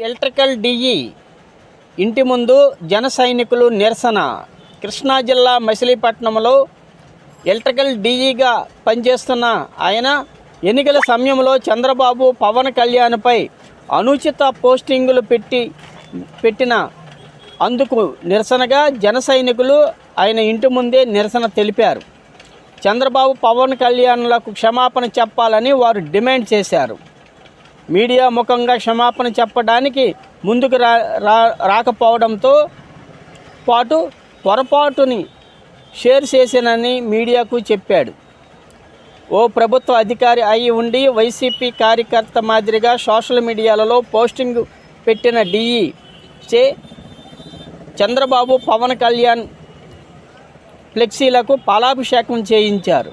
Electrical DE ఇంటి ముందు జన సైనికులు నిరసన. కృష్ణా జిల్లా మచిలీపట్నంలో ఎలక్ట్రికల్ డిఈగా పనిచేస్తున్న ఆయన ఎన్నికల సమయంలో చంద్రబాబు పవన్ కళ్యాణ్పై అనుచిత పోస్టింగులు పెట్టిన అందుకు నిరసనగా జన సైనికులు ఆయన ఇంటి ముందే నిరసన తెలిపారు. చంద్రబాబు పవన్ కళ్యాణ్లకు క్షమాపణ చెప్పాలని వారు డిమాండ్ చేశారు. మీడియా ముఖంగా క్షమాపణ చెప్పడానికి ముందుకు రాకపోవడంతో పాటు పొరపాటుని షేర్ చేశానని మీడియాకు చెప్పాడు. ఓ ప్రభుత్వ అధికారి అయి ఉండి వైసీపీ కార్యకర్త మాదిరిగా సోషల్ మీడియాలలో పోస్టింగ్ పెట్టిన డిఈ చే చంద్రబాబు పవన్ కళ్యాణ్ ఫ్లెక్సీలకు పాలాభిషేకం చేయించారు.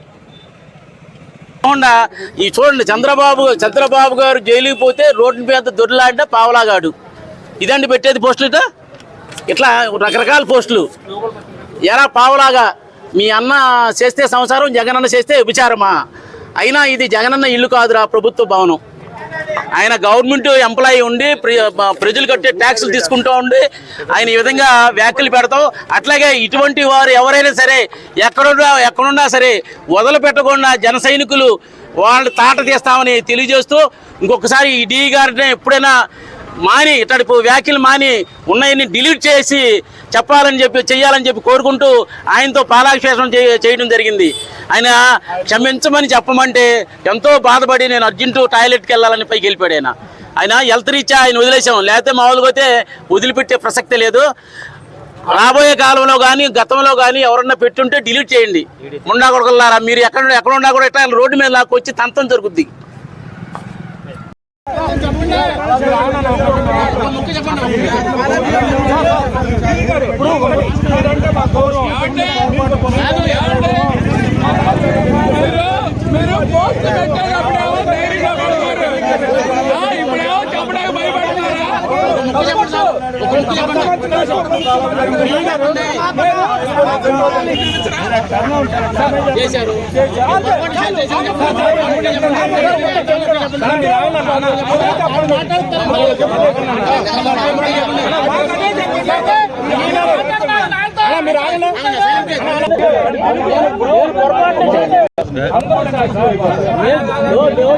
ఈ చూడండి, చంద్రబాబు గారు జైలుకి పోతే రోడ్డు మీద దొరిలాంటే పావలాగాడు. ఇదండి పెట్టేది పోస్టులు. ఇట్లా రకరకాల పోస్టులు. ఎరా పావలాగా మీ అన్న చేస్తే సంసారం, జగనన్న చేస్తే విచారమా? అయినా ఇది జగనన్న ఇల్లు కాదురా, ప్రభుత్వ భవనం. ఆయన గవర్నమెంట్ ఎంప్లాయీ ఉండి ప్రజలు కట్టే ట్యాక్సులు తీసుకుంటూ ఉండి ఆయన ఈ విధంగా వ్యాఖ్యలు పెడతాం. అట్లాగే ఇటువంటి వారు ఎవరైనా సరే ఎక్కడున్నా సరే వదిలిపెట్టకుండా జన సైనికులు వాళ్ళు తాట తీస్తామని తెలియజేస్తూ, ఇంకొకసారి ఈ డి గారిని ఎప్పుడైనా మాని ఇట్లాంటి వ్యాఖ్యలు మాని ఉన్నాయని డిలీట్ చేసి చెయ్యాలని చెప్పి కోరుకుంటూ ఆయనతో పాలాభిషేకం చేయడం జరిగింది. ఆయన క్షమించమని చెప్పమంటే ఎంతో బాధపడి నేను అర్జెంటు టాయిలెట్కి వెళ్ళాలని పైకి వెళ్ళిపోయాడు. ఆయన హెల్త్ రీత్యా ఆయన వదిలేసాం, లేకపోతే మామూలుగా అయితే వదిలిపెట్టే ప్రసక్తే లేదు. రాబోయే కాలంలో కానీ గతంలో కానీ ఎవరన్నా పెట్టుంటే డిలీట్ చేయండి. ముండా కొడుకులారా, మీరు ఎక్కడున్నా కూడా ఇట్లా రోడ్డు మీద లాక్కొచ్చి తంతం జరుగుద్ది. చేశారు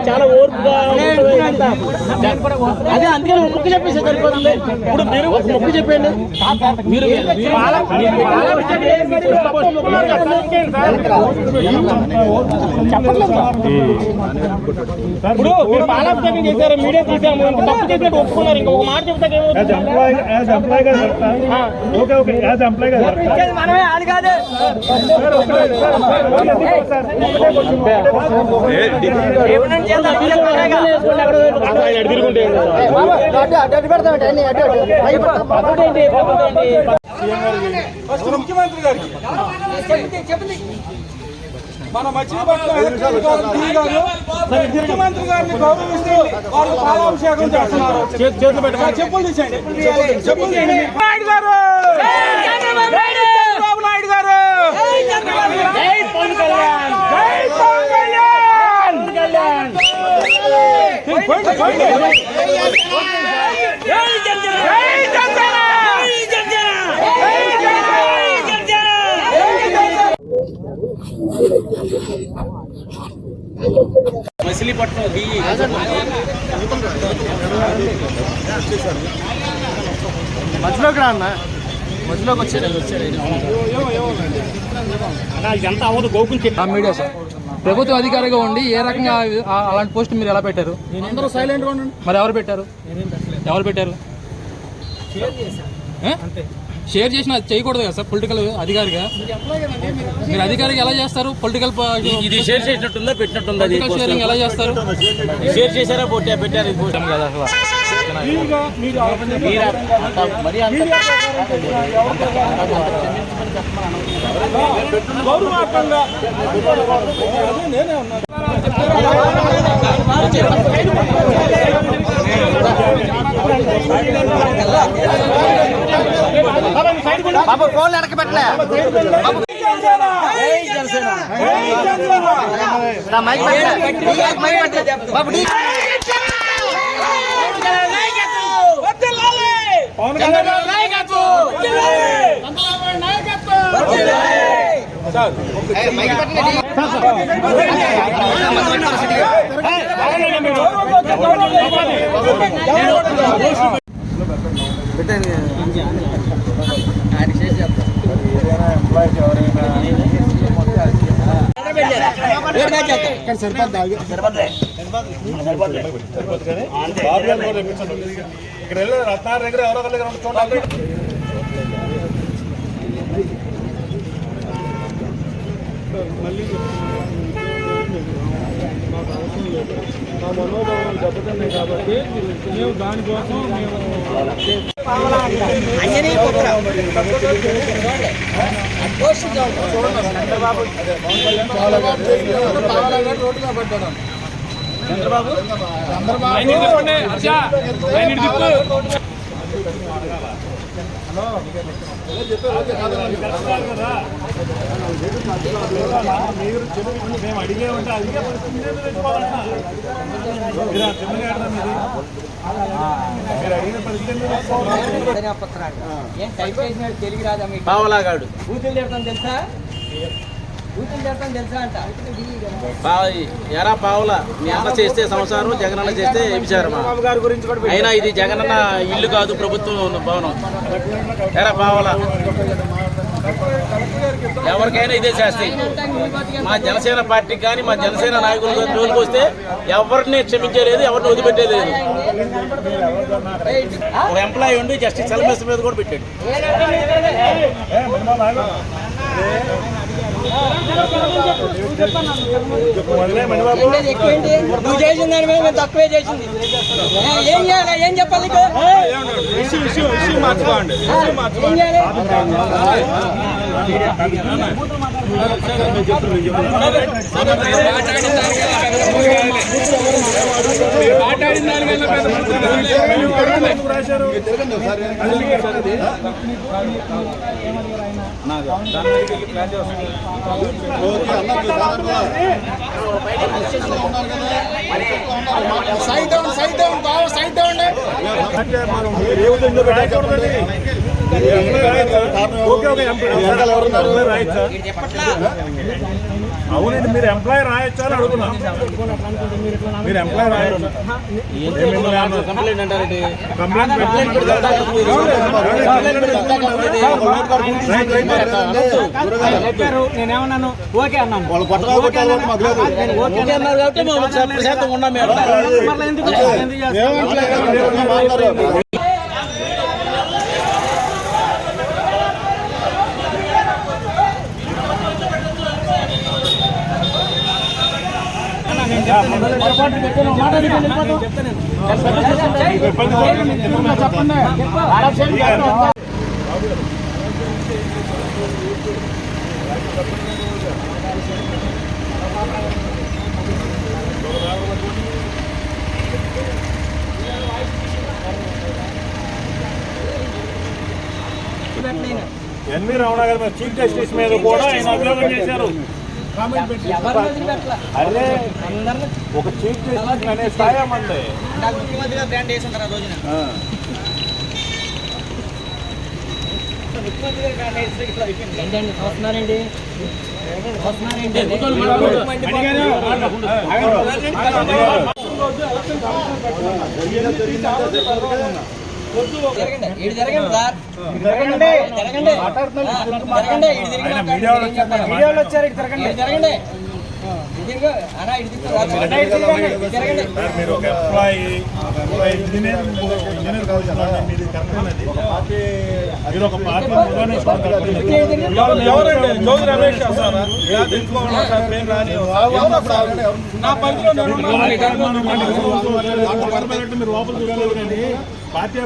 చాలా ఓర్పుగా అదే, అందుకని ముక్కు చెప్పేసి సరిపోతుంది. ఇప్పుడు మీరు ఒక ముక్కు చెప్పండి. మీరు ఇప్పుడు మీరు పాలాభిషేకం చేశారు, మీడియా తీసాము, తప్పు చేసినట్టు ఒప్పుకున్నారు. ఇంకా ఒక మాట చెప్తారు మనమే అది కాదు. ముఖ్యమంత్రి గారికి మన మచిలీపట్నం ముఖ్యమంత్రి గారిని గౌరవిస్తూ వారికి పాలాభిషేకం చేస్తున్నారు. చెప్పులు తీసేయండి, చెప్పులు తీయండి. నాయుడు గారు, చంద్రబాబు నాయుడు గారు, జై పవన్ కళ్యాణ్, జై పవన్ కళ్యాణ్, మచిలీపట్నం డిఈ మధ్యలోకి రా అన్న, మధ్యలోకి వచ్చాడు. ఇదంతా అవ్వదు. గోకుని మీడియా సార్ ప్రభుత్వ అధికారిగా ఉండి ఏ రకంగా అలాంటి పోస్ట్ మీరు ఎలా పెట్టారు? అందరూ సైలెంట్గా ఉండండి. మరి ఎవరు పెట్టారు? షేర్ చేసిన చేయకూడదు కదా సార్ పొలిటికల్ అధికారిగా. మీరు అధికారిగా ఎలా చేస్తారు? పొలిటికల్ ఇది షేర్ చేసినట్టుందా పెట్టినట్టుందా? షేరింగ్ ఎలా చేస్తారు? షేర్ చేశారా పెట్టారు కదా అసలు. బాబు ఫోన్ వెనక్కి పెట్టలే. బాబు పవన్ కళ్యాణ్ సార్ ఇక్కడ రత్నార్ దగ్గర ఎవరో దగ్గర చూడాలి. మళ్ళీ మాకు అవసరం లేదు, మా మనోభావాలు దెబ్బతిన్నాయి కాబట్టి మేము దానికోసం మీరు మేము అడిగే ఉంటే అడిగే పరిస్థితి మీరు అడిగిన పరిస్థితి తెలుగు రాదా మీకు? పావలాగాడు బూతులు తిడతాం తెలుసా? బూతులు తిడతాం తెలుసా అంట. ఎరా పావుల మీ అన్న చేస్తే సంసారం, జగనన్న చేస్తే వ్యభిచారం. అయినా ఇది జగనన్న ఇల్లు కాదు, ప్రభుత్వం భవనం. ఎరా పావుల ఎవరికైనా ఇదే చేస్తే మా జనసేన పార్టీకి కానీ మా జనసేన నాయకులు జోలికి వస్తే ఎవరిని క్షమించేలేదు, ఎవరిని వదిలిపెట్టేలేదు. ఒక ఎంప్లాయీ ఉండి జస్టిస్ సెల్మస్ మీద కూడా పెట్టాడు. నువ్వు చేసిన దాని మీద మేము తక్కువే చేసింది. ఏం చేయాలి? ఏం చెప్పాలి? మార్చుకోండి. ఏం చేయాలి? అవునండి, మీరు ఎంప్లాయీ రాయొచ్చా అని అడుగుతున్నా. మీరు ఎంప్లాయీ రాయొచ్చు. కంప్లైంట్ అంటారండి. నేనేమన్నాను? ఓకే అన్నాను. ఓకే అన్నారు కాబట్టి మేము ప్రశాంతంగా ఉన్నాం. ఎన్వి రమణ గారి చీఫ్ జస్టిస్ మీద కూడా ఆయన అభియోగం చేశారు. అదే ఒక చీఫ్ జస్టిస్ అనే స్థాయి మంది. ముఖ్యమంత్రిగా బ్రాండ్ వేసి ఉంటారు ఆ రోజున. ఏంటండి చూస్తున్నారండి? మీరు ఒక ఎంప్లాయీ, ఇంజనీర్ కావచ్చు, మీది కరెక్ట్. మీరు ఒక పార్టీ మీరు లోపల చూసుకోవాలి కానీ పార్టీ